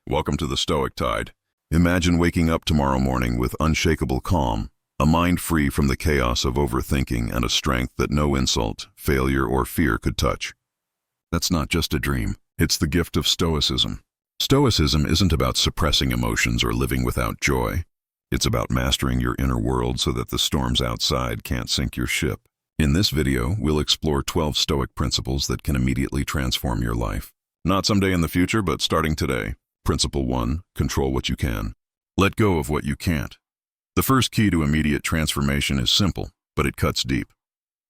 Welcome to the Stoic Tide. Imagine waking up tomorrow morning with unshakable calm, a mind free from the chaos of overthinking and a strength that no insult, failure, or fear could touch. That's not just a dream. It's the gift of Stoicism. Stoicism isn't about suppressing emotions or living without joy. It's about mastering your inner world so that the storms outside can't sink your ship. In this video, we'll explore 12 Stoic principles that can immediately transform your life. Not someday in the future, but starting today. Principle 1, control what you can. Let go of what you can't. The first key to immediate transformation is simple, but it cuts deep.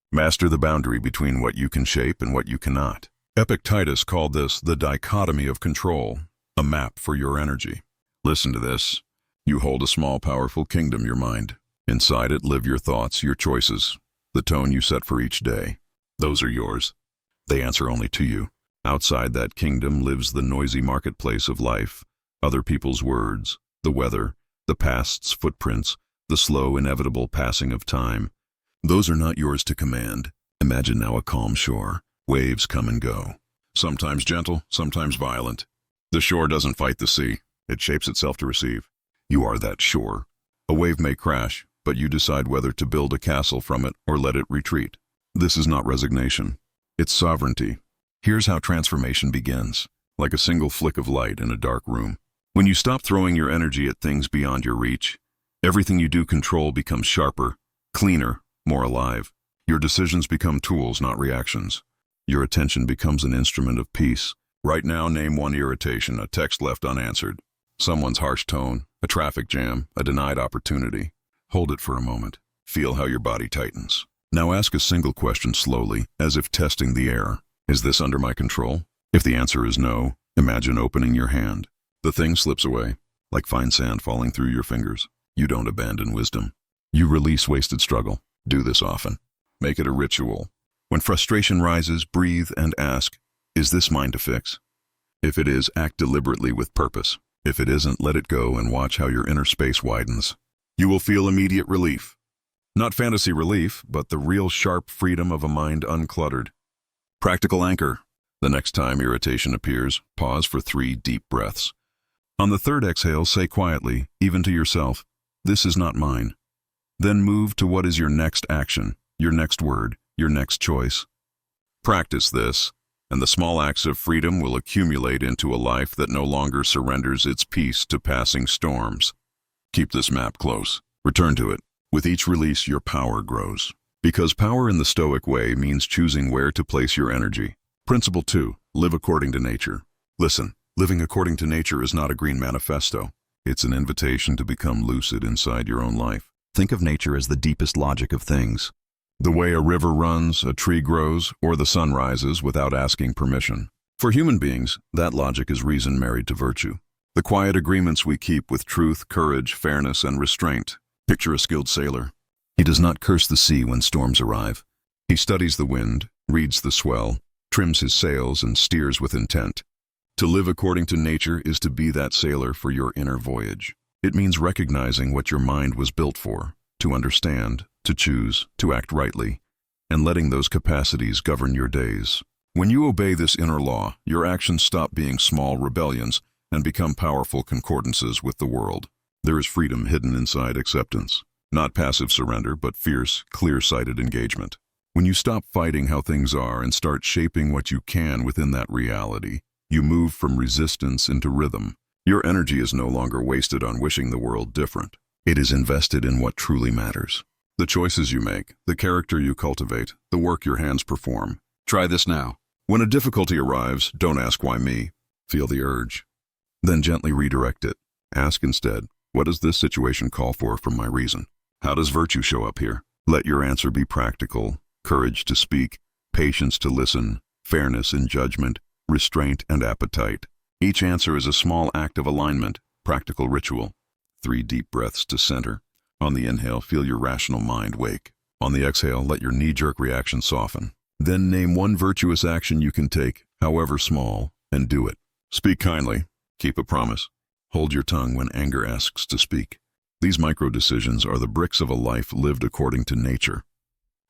Master the boundary between what you can shape and what you cannot. Epictetus called this the dichotomy of control, a map for your energy. Listen to this. You hold a small, powerful kingdom, your mind. Inside it live your thoughts, your choices, the tone you set for each day. Those are yours. They answer only to you. Outside that kingdom lives the noisy marketplace of life, other people's words, the weather, the past's footprints, the slow, inevitable passing of time. Those are not yours to command. Imagine now a calm shore. Waves come and go. Sometimes gentle, sometimes violent. The shore doesn't fight the sea. It shapes itself to receive. You are that shore. A wave may crash, but you decide whether to build a castle from it or let it retreat. This is not resignation. It's sovereignty. Here's how transformation begins, like a single flick of light in a dark room. When you stop throwing your energy at things beyond your reach, everything you do control becomes sharper, cleaner, more alive. Your decisions become tools, not reactions. Your attention becomes an instrument of peace. Right now, name one irritation, a text left unanswered, someone's harsh tone, a traffic jam, a denied opportunity. Hold it for a moment. Feel how your body tightens. Now ask a single question slowly, as if testing the air. Is this under my control? If the answer is no, imagine opening your hand. The thing slips away, like fine sand falling through your fingers. You don't abandon wisdom. You release wasted struggle. Do this often. Make it a ritual. When frustration rises, breathe and ask, is this mine to fix? If it is, act deliberately with purpose. If it isn't, let it go and watch how your inner space widens. You will feel immediate relief. Not fantasy relief, but the real sharp freedom of a mind uncluttered. Practical anchor. The next time irritation appears, pause for 3 deep breaths. On the third exhale, say quietly, even to yourself, this is not mine. Then move to what is your next action, your next word, your next choice. Practice this, and the small acts of freedom will accumulate into a life that no longer surrenders its peace to passing storms. Keep this map close. Return to it. With each release, your power grows. Because power in the Stoic way means choosing where to place your energy. Principle 2, live according to nature. Listen, living according to nature is not a green manifesto. It's an invitation to become lucid inside your own life. Think of nature as the deepest logic of things. The way a river runs, a tree grows, or the sun rises without asking permission. For human beings, that logic is reason married to virtue. The quiet agreements we keep with truth, courage, fairness, and restraint. Picture a skilled sailor. He does not curse the sea when storms arrive. He studies the wind, reads the swell, trims his sails, and steers with intent. To live according to nature is to be that sailor for your inner voyage. It means recognizing what your mind was built for, to understand, to choose, to act rightly, and letting those capacities govern your days. When you obey this inner law, your actions stop being small rebellions and become powerful concordances with the world. There is freedom hidden inside acceptance. Not passive surrender, but fierce, clear-sighted engagement. When you stop fighting how things are and start shaping what you can within that reality, you move from resistance into rhythm. Your energy is no longer wasted on wishing the world different. It is invested in what truly matters. The choices you make, the character you cultivate, the work your hands perform. Try this now. When a difficulty arrives, don't ask why me. Feel the urge. Then gently redirect it. Ask instead, what does this situation call for from my reason? How does virtue show up here? Let your answer be practical, courage to speak, patience to listen, fairness in judgment, restraint and appetite. Each answer is a small act of alignment, practical ritual. 3 deep breaths to center. On the inhale, feel your rational mind wake. On the exhale, let your knee-jerk reaction soften. Then name one virtuous action you can take, however small, and do it. Speak kindly. Keep a promise. Hold your tongue when anger asks to speak. These micro-decisions are the bricks of a life lived according to nature.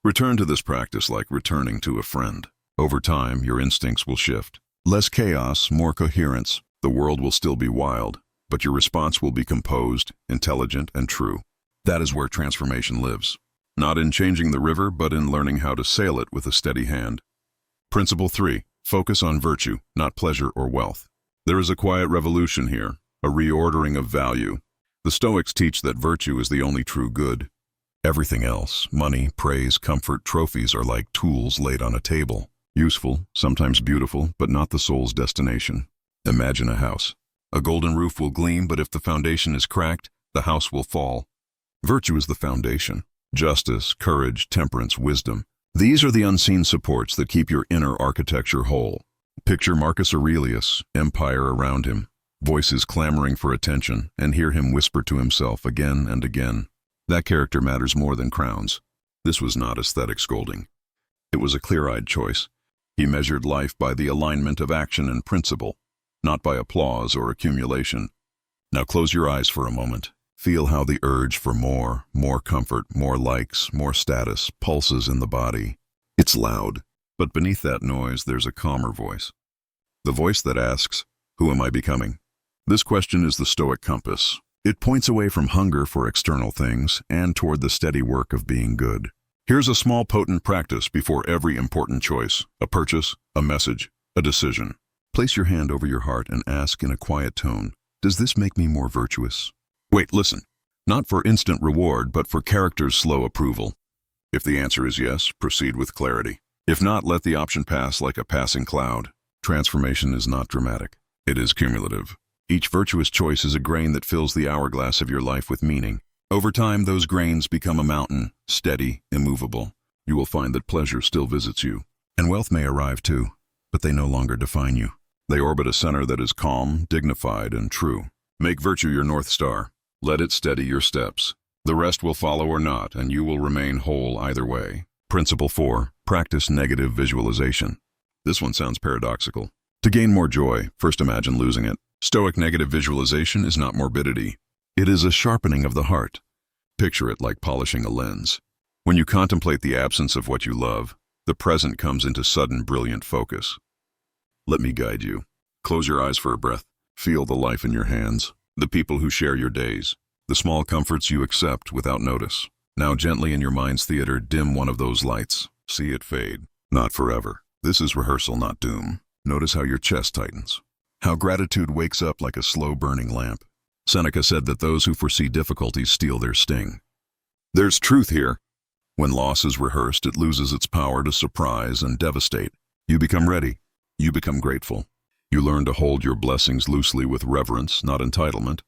Return to this practice like returning to a friend. Over time, your instincts will shift. Less chaos, more coherence. The world will still be wild, but your response will be composed, intelligent, and true. That is where transformation lives. Not in changing the river, but in learning how to sail it with a steady hand. Principle 3. Focus on virtue, not pleasure or wealth. There is a quiet revolution here, a reordering of value. The Stoics teach that virtue is the only true good. Everything else, money, praise, comfort, trophies, are like tools laid on a table. Useful, sometimes beautiful, but not the soul's destination. Imagine a house. A golden roof will gleam, but if the foundation is cracked, the house will fall. Virtue is the foundation. Justice, courage, temperance, wisdom. These are the unseen supports that keep your inner architecture whole. Picture Marcus Aurelius, empire around him, voices clamoring for attention, and hear him whisper to himself again and again. That character matters more than crowns. This was not aesthetic scolding. It was a clear-eyed choice. He measured life by the alignment of action and principle, not by applause or accumulation. Now close your eyes for a moment. Feel how the urge for more comfort, more likes, more status, pulses in the body. It's loud, but beneath that noise there's a calmer voice. The voice that asks, who am I becoming? This question is the Stoic compass. It points away from hunger for external things and toward the steady work of being good. Here's a small potent practice before every important choice, a purchase, a message, a decision. Place your hand over your heart and ask in a quiet tone, does this make me more virtuous? Wait, listen. Not for instant reward, but for character's slow approval. If the answer is yes, proceed with clarity. If not, let the option pass like a passing cloud. Transformation is not dramatic. It is cumulative. Each virtuous choice is a grain that fills the hourglass of your life with meaning. Over time, those grains become a mountain, steady, immovable. You will find that pleasure still visits you. And wealth may arrive too, but they no longer define you. They orbit a center that is calm, dignified, and true. Make virtue your North Star. Let it steady your steps. The rest will follow or not, and you will remain whole either way. Principle 4. Practice negative visualization. This one sounds paradoxical. To gain more joy, first imagine losing it. Stoic negative visualization is not morbidity. It is a sharpening of the heart. Picture it like polishing a lens. When you contemplate the absence of what you love, the present comes into sudden, brilliant focus. Let me guide you. Close your eyes for a breath. Feel the life in your hands, the people who share your days, the small comforts you accept without notice. Now gently in your mind's theater, dim one of those lights. See it fade. Not forever. This is rehearsal, not doom. Notice how your chest tightens. How gratitude wakes up like a slow-burning lamp. Seneca said that those who foresee difficulties steal their sting. There's truth here. When loss is rehearsed, it loses its power to surprise and devastate. You become ready. You become grateful. You learn to hold your blessings loosely with reverence, not entitlement.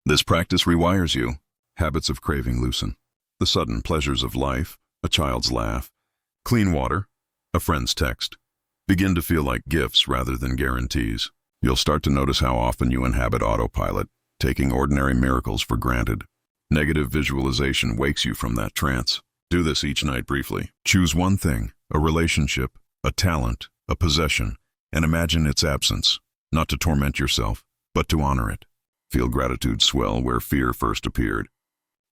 This practice rewires you. Habits of craving loosen. The sudden pleasures of life, a child's laugh, clean water, a friend's text, begin to feel like gifts rather than guarantees. You'll start to notice how often you inhabit autopilot, taking ordinary miracles for granted. Negative visualization wakes you from that trance. Do this each night briefly. Choose one thing, a relationship, a talent, a possession, and imagine its absence, not to torment yourself, but to honor it. Feel gratitude swell where fear first appeared.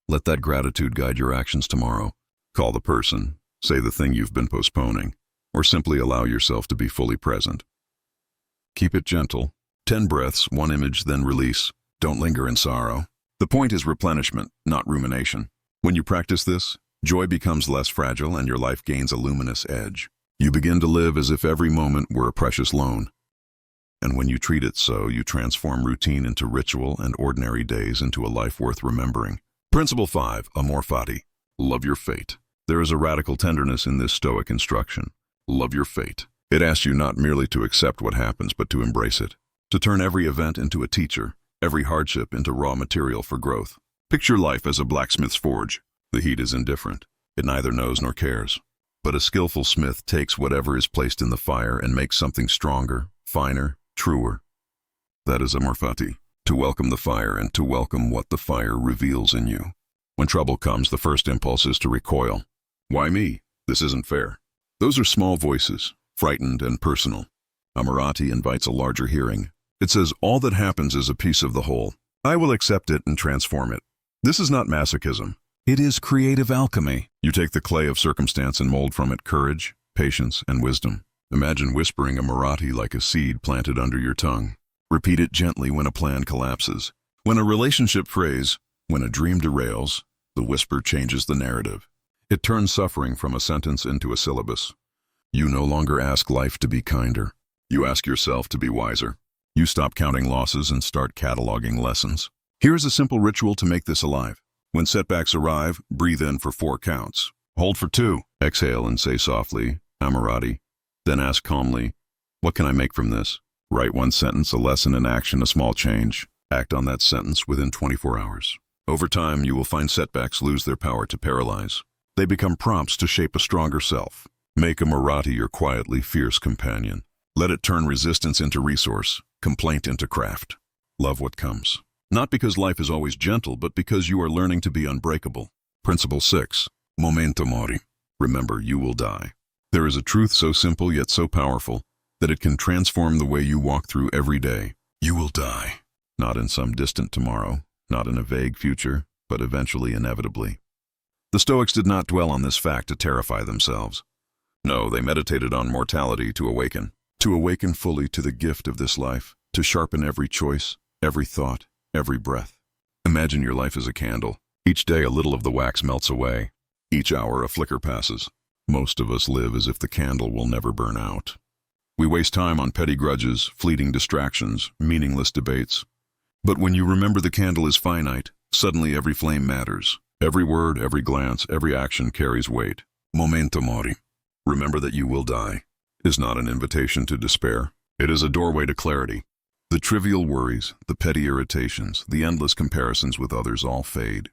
Let that gratitude guide your actions tomorrow. Call the person, say the thing you've been postponing, or simply allow yourself to be fully present. Keep it gentle. 10 breaths, 1 image, then release. Don't linger in sorrow. The point is replenishment, not rumination. When you practice this, joy becomes less fragile and your life gains a luminous edge. You begin to live as if every moment were a precious loan. And when you treat it so, you transform routine into ritual and ordinary days into a life worth remembering. Principle 5, amor fati. Love your fate. There is a radical tenderness in this Stoic instruction. Love your fate. It asks you not merely to accept what happens, but to embrace it. To turn every event into a teacher, every hardship into raw material for growth. Picture life as a blacksmith's forge. The heat is indifferent. It neither knows nor cares. But a skillful smith takes whatever is placed in the fire and makes something stronger, finer, truer. That is amor fati. To welcome the fire and to welcome what the fire reveals in you. When trouble comes, the first impulse is to recoil. Why me? This isn't fair. Those are small voices, frightened and personal. Amorati invites a larger hearing. It says all that happens is a piece of the whole. I will accept it and transform it. This is not masochism. It is creative alchemy. You take the clay of circumstance and mold from it courage, patience, and wisdom. Imagine whispering amorati like a seed planted under your tongue. Repeat it gently when a plan collapses. When a relationship frays, when a dream derails, the whisper changes the narrative. It turns suffering from a sentence into a syllabus. You no longer ask life to be kinder. You ask yourself to be wiser. You stop counting losses and start cataloging lessons. Here is a simple ritual to make this alive. When setbacks arrive, breathe in for 4 counts. Hold for 2. Exhale and say softly, Amorati. Then ask calmly, what can I make from this? Write 1 sentence, a lesson, an action, a small change. Act on that sentence within 24 hours. Over time, you will find setbacks lose their power to paralyze. They become prompts to shape a stronger self. Make a Marathi your quietly fierce companion. Let it turn resistance into resource, complaint into craft. Love what comes. Not because life is always gentle, but because you are learning to be unbreakable. Principle 6. Memento mori. Remember, you will die. There is a truth so simple yet so powerful that it can transform the way you walk through every day. You will die. Not in some distant tomorrow, not in a vague future, but eventually, inevitably. The Stoics did not dwell on this fact to terrify themselves. No, they meditated on mortality to awaken fully to the gift of this life, to sharpen every choice, every thought, every breath. Imagine your life as a candle. Each day a little of the wax melts away. Each hour a flicker passes. Most of us live as if the candle will never burn out. We waste time on petty grudges, fleeting distractions, meaningless debates. But when you remember the candle is finite, suddenly every flame matters. Every word, every glance, every action carries weight. Memento mori. Remember that you will die is not an invitation to despair. It is a doorway to clarity. The trivial worries, the petty irritations, the endless comparisons with others all fade.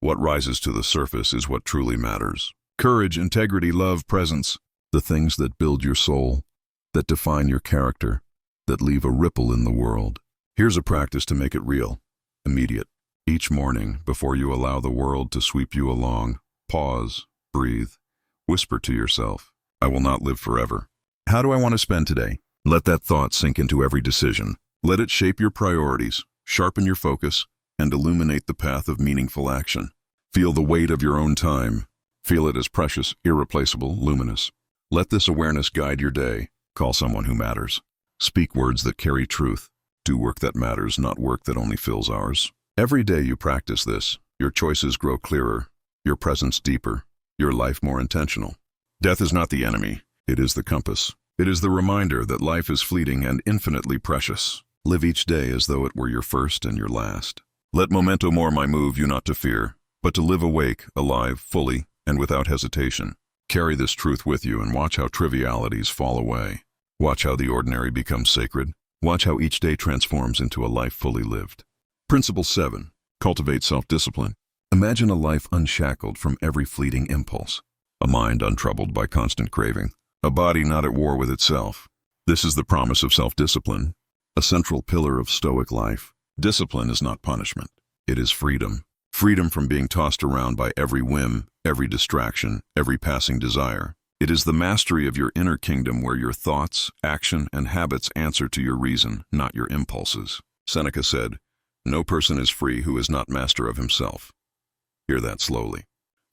What rises to the surface is what truly matters. Courage, integrity, love, presence, the things that build your soul, that define your character, that leave a ripple in the world. Here's a practice to make it real, immediate. Each morning, before you allow the world to sweep you along, pause, breathe, whisper to yourself, I will not live forever. How do I want to spend today? Let that thought sink into every decision. Let it shape your priorities, sharpen your focus, and illuminate the path of meaningful action. Feel the weight of your own time. Feel it as precious, irreplaceable, luminous. Let this awareness guide your day. Call someone who matters. Speak words that carry truth. Do work that matters, not work that only fills hours. Every day you practice this, your choices grow clearer, your presence deeper, your life more intentional. Death is not the enemy, it is the compass. It is the reminder that life is fleeting and infinitely precious. Live each day as though it were your first and your last. Let memento mori move you not to fear, but to live awake, alive, fully, and without hesitation. Carry this truth with you and watch how trivialities fall away. Watch how the ordinary becomes sacred. Watch how each day transforms into a life fully lived. Principle 7. Cultivate self-discipline. Imagine a life unshackled from every fleeting impulse. A mind untroubled by constant craving. A body not at war with itself. This is the promise of self-discipline, a central pillar of Stoic life. Discipline is not punishment. It is freedom. Freedom from being tossed around by every whim, every distraction, every passing desire. It is the mastery of your inner kingdom where your thoughts, action, and habits answer to your reason, not your impulses. Seneca said, "No person is free who is not master of himself." Hear that slowly.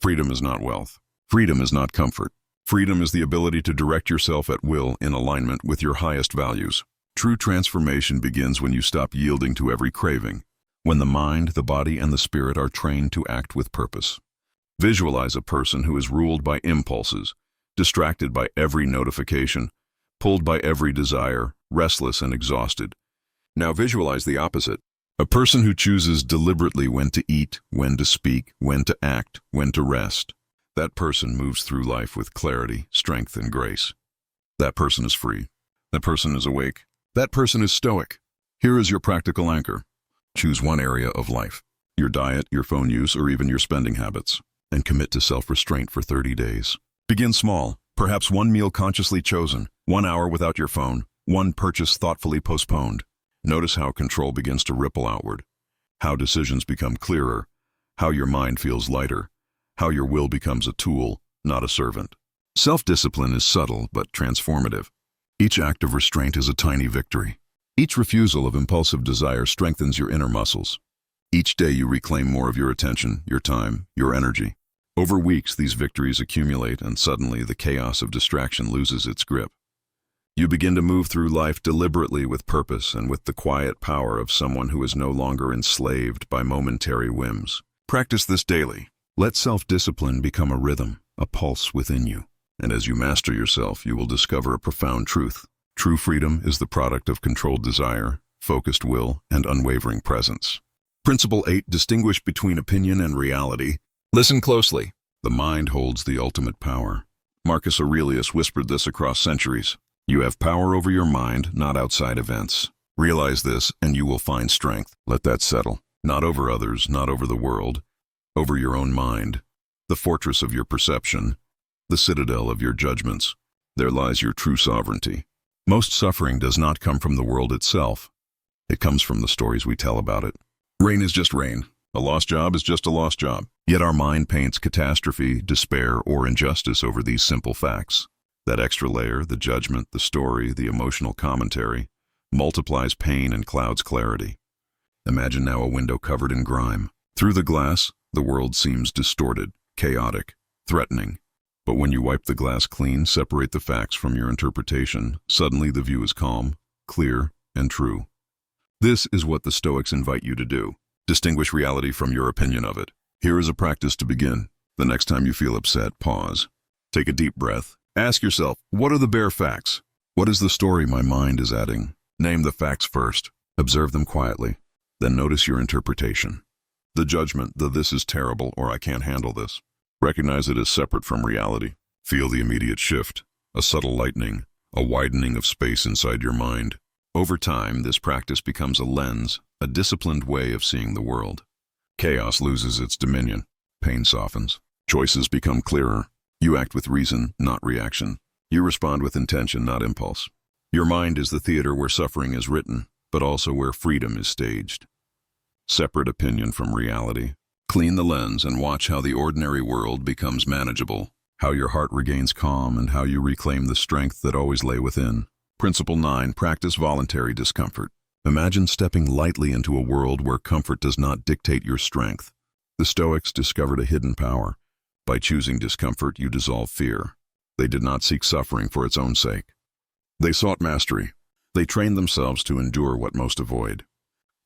Freedom is not wealth. Freedom is not comfort. Freedom is the ability to direct yourself at will in alignment with your highest values. True transformation begins when you stop yielding to every craving, when the mind, the body, and the spirit are trained to act with purpose. Visualize a person who is ruled by impulses, distracted by every notification, pulled by every desire, restless and exhausted. Now visualize the opposite. A person who chooses deliberately when to eat, when to speak, when to act, when to rest. That person moves through life with clarity, strength, and grace. That person is free. That person is awake. That person is stoic. Here is your practical anchor. Choose one area of life, your diet, your phone use, or even your spending habits, and commit to self-restraint for 30 days. Begin small, perhaps one meal consciously chosen, 1 hour without your phone, one purchase thoughtfully postponed. Notice how control begins to ripple outward, how decisions become clearer, how your mind feels lighter, how your will becomes a tool, not a servant. Self-discipline is subtle but transformative. Each act of restraint is a tiny victory. Each refusal of impulsive desire strengthens your inner muscles. Each day you reclaim more of your attention, your time, your energy. Over weeks, these victories accumulate, and suddenly the chaos of distraction loses its grip. You begin to move through life deliberately with purpose and with the quiet power of someone who is no longer enslaved by momentary whims. Practice this daily. Let self-discipline become a rhythm, a pulse within you. And as you master yourself, you will discover a profound truth. True freedom is the product of controlled desire, focused will, and unwavering presence. Principle 8. Distinguish between opinion and reality. Listen closely. The mind holds the ultimate power. Marcus Aurelius whispered this across centuries. You have power over your mind, not outside events. Realize this, and you will find strength. Let that settle. Not over others, not over the world. Over your own mind. The fortress of your perception. The citadel of your judgments. There lies your true sovereignty. Most suffering does not come from the world itself. It comes from the stories we tell about it. Rain is just rain. A lost job is just a lost job. Yet our mind paints catastrophe, despair, or injustice over these simple facts. That extra layer, the judgment, the story, the emotional commentary, multiplies pain and clouds clarity. Imagine now a window covered in grime. Through the glass, the world seems distorted, chaotic, threatening. But when you wipe the glass clean, separate the facts from your interpretation, suddenly the view is calm, clear, and true. This is what the Stoics invite you to do. Distinguish reality from your opinion of it. Here is a practice to begin. The next time you feel upset, pause. Take a deep breath. Ask yourself, what are the bare facts? What is the story my mind is adding? Name the facts first. Observe them quietly. Then notice your interpretation. The judgment, the this is terrible or I can't handle this. Recognize it as separate from reality. Feel the immediate shift, a subtle lightening, a widening of space inside your mind. Over time, this practice becomes a lens, a disciplined way of seeing the world. Chaos loses its dominion. Pain softens. Choices become clearer. You act with reason, not reaction. You respond with intention, not impulse. Your mind is the theater where suffering is written, but also where freedom is staged. Separate opinion from reality. Clean the lens and watch how the ordinary world becomes manageable, how your heart regains calm, and how you reclaim the strength that always lay within. Principle 9. Practice voluntary discomfort. Imagine stepping lightly into a world where comfort does not dictate your strength. The Stoics discovered a hidden power. By choosing discomfort, you dissolve fear. They did not seek suffering for its own sake. They sought mastery. They trained themselves to endure what most avoid.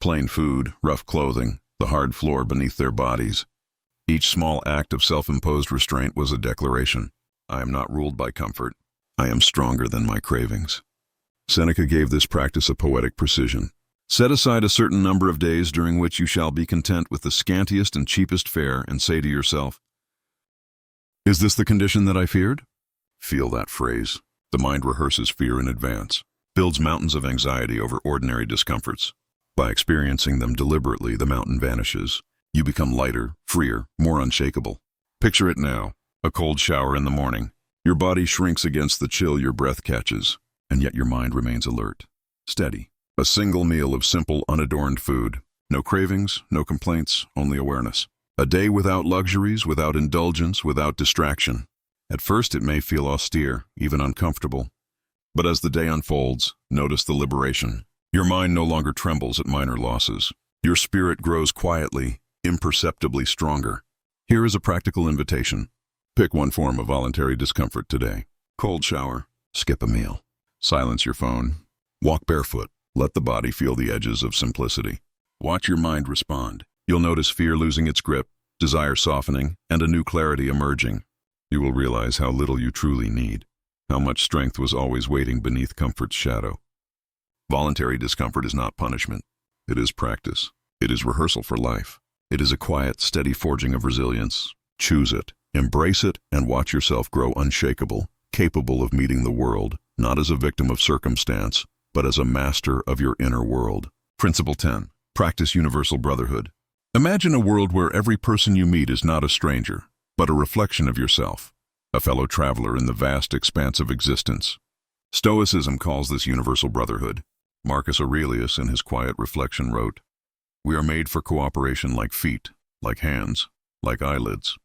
Plain food, rough clothing, the hard floor beneath their bodies. Each small act of self-imposed restraint was a declaration. I am not ruled by comfort. I am stronger than my cravings. Seneca gave this practice a poetic precision. Set aside a certain number of days during which you shall be content with the scantiest and cheapest fare and say to yourself, is this the condition that I feared? Feel that phrase. The mind rehearses fear in advance, builds mountains of anxiety over ordinary discomforts. By experiencing them deliberately, the mountain vanishes. You become lighter, freer, more unshakable. Picture it now, a cold shower in the morning. Your body shrinks against the chill your breath catches, and yet your mind remains alert, steady. A single meal of simple, unadorned food. No cravings, no complaints, only awareness. A day without luxuries, without indulgence, without distraction. At first it may feel austere, even uncomfortable. But as the day unfolds, notice the liberation. Your mind no longer trembles at minor losses. Your spirit grows quietly, imperceptibly stronger. Here is a practical invitation. Pick one form of voluntary discomfort today. Cold shower. Skip a meal. Silence your phone. Walk barefoot. Let the body feel the edges of simplicity. Watch your mind respond. You'll notice fear losing its grip, desire softening, and a new clarity emerging. You will realize how little you truly need, how much strength was always waiting beneath comfort's shadow. Voluntary discomfort is not punishment. It is practice. It is rehearsal for life. It is a quiet, steady forging of resilience. Choose it, embrace it, and watch yourself grow unshakable, capable of meeting the world, not as a victim of circumstance, but as a master of your inner world. Principle 10. Practice universal brotherhood. Imagine a world where every person you meet is not a stranger, but a reflection of yourself, a fellow traveler in the vast expanse of existence. Stoicism calls this universal brotherhood. Marcus Aurelius, in his quiet reflection, wrote, "We are made for cooperation like feet, like hands, like eyelids.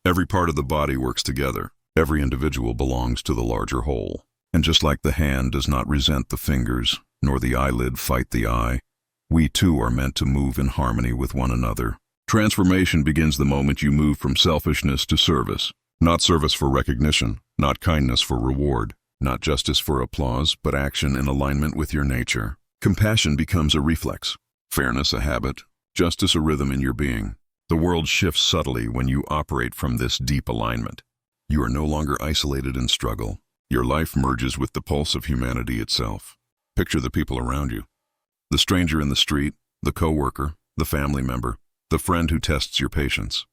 Every part of the body works together. Every individual belongs to the larger whole. And just like the hand does not resent the fingers, nor the eyelid fight the eye, we too are meant to move in harmony with one another. Transformation begins the moment you move from selfishness to service. Not service for recognition, not kindness for reward, Not justice for applause, but action in alignment with your nature. Compassion becomes a reflex, fairness a habit, justice a rhythm in your being. The world shifts subtly when you operate from this deep alignment. You are no longer isolated in struggle. Your life merges with the pulse of humanity itself. Picture the people around you. The stranger in the street, the coworker, the family member, the friend who tests your patience.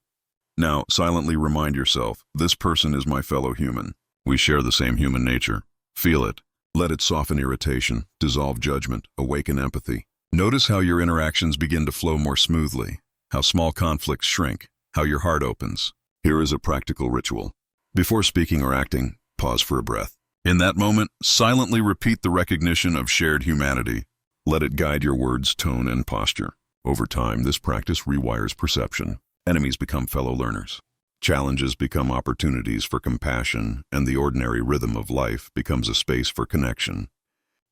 Now, silently remind yourself, this person is my fellow human. We share the same human nature. Feel it. Let it soften irritation, dissolve judgment, awaken empathy. Notice how your interactions begin to flow more smoothly, how small conflicts shrink, how your heart opens. Here is a practical ritual. Before speaking or acting, pause for a breath. In that moment, silently repeat the recognition of shared humanity. Let it guide your words, tone, and posture. Over time, this practice rewires perception. Enemies become fellow learners. Challenges become opportunities for compassion, and the ordinary rhythm of life becomes a space for connection.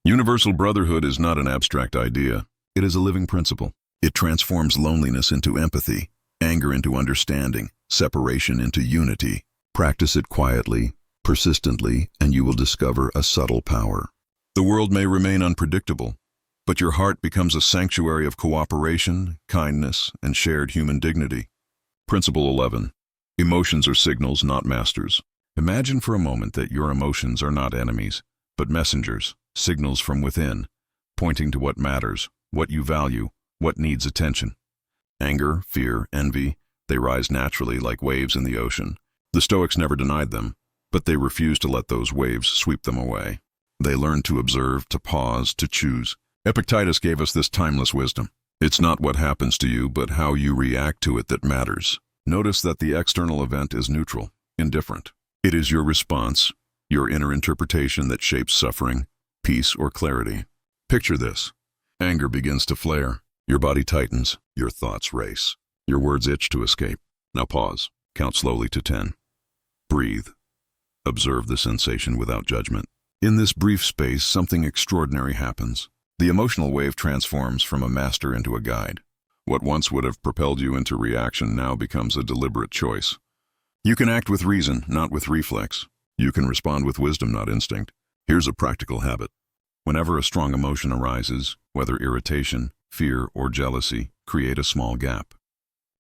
Universal brotherhood is not an abstract idea. It is a living principle. It transforms loneliness into empathy, anger into understanding, separation into unity. Practice it quietly, persistently, and you will discover a subtle power. The world may remain unpredictable, but your heart becomes a sanctuary of cooperation, kindness, and shared human dignity. Principle 11. Emotions are signals, not masters. Imagine for a moment that your emotions are not enemies, but messengers, signals from within, pointing to what matters, what you value, what needs attention. Anger, fear, envy, they rise naturally like waves in the ocean. The Stoics never denied them, but they refused to let those waves sweep them away. They learned to observe, to pause, to choose. Epictetus gave us this timeless wisdom. It's not what happens to you, but how you react to it that matters. Notice that the external event is neutral, indifferent. It is your response, your inner interpretation that shapes suffering, peace, or clarity. Picture this. Anger begins to flare. Your body tightens. Your thoughts race. Your words itch to escape. Now pause. Count slowly to 10. Breathe. Observe the sensation without judgment. In this brief space, something extraordinary happens. The emotional wave transforms from a master into a guide. What once would have propelled you into reaction now becomes a deliberate choice. You can act with reason, not with reflex. You can respond with wisdom, not instinct. Here's a practical habit. Whenever a strong emotion arises, whether irritation, fear, or jealousy, create a small gap.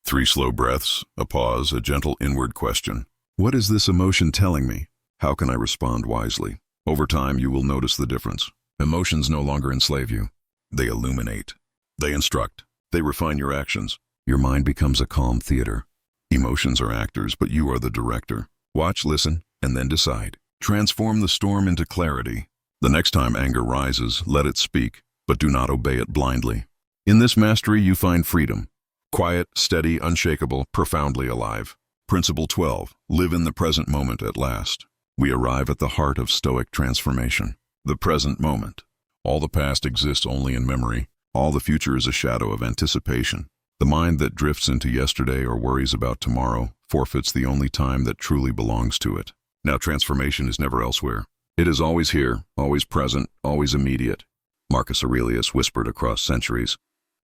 3 slow breaths, a pause, a gentle inward question. What is this emotion telling me? How can I respond wisely? Over time, you will notice the difference. Emotions no longer enslave you. They illuminate. They instruct. They refine your actions. Your mind becomes a calm theater. Emotions are actors, but you are the director. Watch, listen, and then decide. Transform the storm into clarity. The next time anger rises, let it speak, but do not obey it blindly. In this mastery, you find freedom. Quiet, steady, unshakable, profoundly alive. Principle 12. Live in the present moment at last. We arrive at the heart of Stoic transformation. The present moment. All the past exists only in memory. All the future is a shadow of anticipation. The mind that drifts into yesterday or worries about tomorrow forfeits the only time that truly belongs to it. Now, transformation is never elsewhere. It is always here, always present, always immediate. Marcus Aurelius whispered across centuries.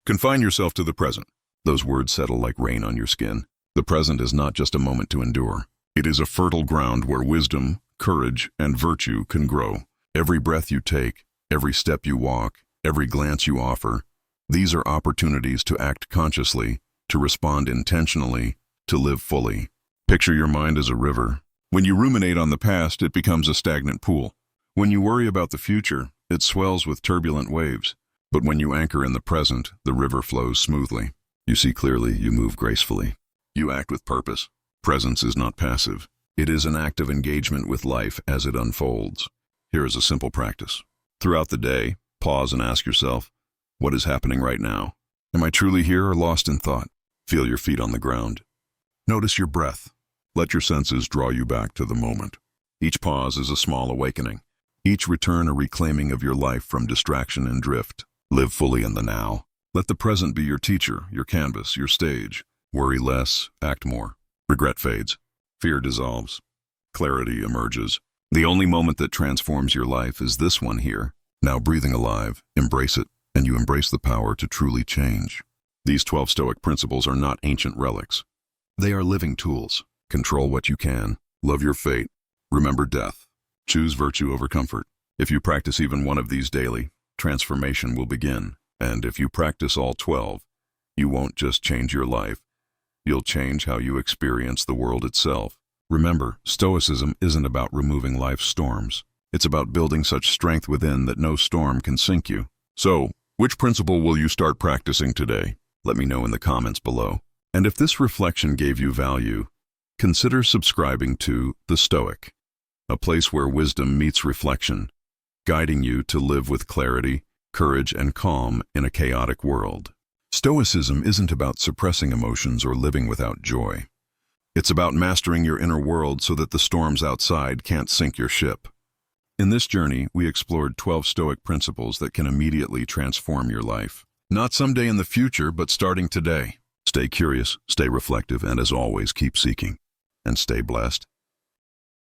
Confine yourself to the present. Those words settle like rain on your skin. The present is not just a moment to endure. It is a fertile ground where wisdom, courage, and virtue can grow. Every breath you take, every step you walk, every glance you offer, these are opportunities to act consciously, to respond intentionally, to live fully. Picture your mind as a river. When you ruminate on the past, it becomes a stagnant pool. When you worry about the future, it swells with turbulent waves. But when you anchor in the present, the river flows smoothly. You see clearly, you move gracefully. You act with purpose. Presence is not passive. It is an active engagement with life as it unfolds. Here is a simple practice. Throughout the day, pause and ask yourself, what is happening right now? Am I truly here or lost in thought? Feel your feet on the ground. Notice your breath. Let your senses draw you back to the moment. Each pause is a small awakening. Each return a reclaiming of your life from distraction and drift. Live fully in the now. Let the present be your teacher, your canvas, your stage. Worry less, act more. Regret fades. Fear dissolves. Clarity emerges. The only moment that transforms your life is this one here. Now breathing alive, embrace it, and you embrace the power to truly change. These 12 Stoic principles are not ancient relics. They are living tools. Control what you can. Love your fate. Remember death. Choose virtue over comfort. If you practice even one of these daily, transformation will begin. And if you practice all 12, you won't just change your life, you'll change how you experience the world itself. Remember, Stoicism isn't about removing life's storms. It's about building such strength within that no storm can sink you. So, which principle will you start practicing today? Let me know in the comments below. And if this reflection gave you value, consider subscribing to The Stoic, a place where wisdom meets reflection, guiding you to live with clarity, courage, and calm in a chaotic world. Stoicism isn't about suppressing emotions or living without joy. It's about mastering your inner world so that the storms outside can't sink your ship. In this journey, we explored 12 Stoic principles that can immediately transform your life. Not someday in the future, but starting today. Stay curious, stay reflective, and as always, keep seeking. And stay blessed.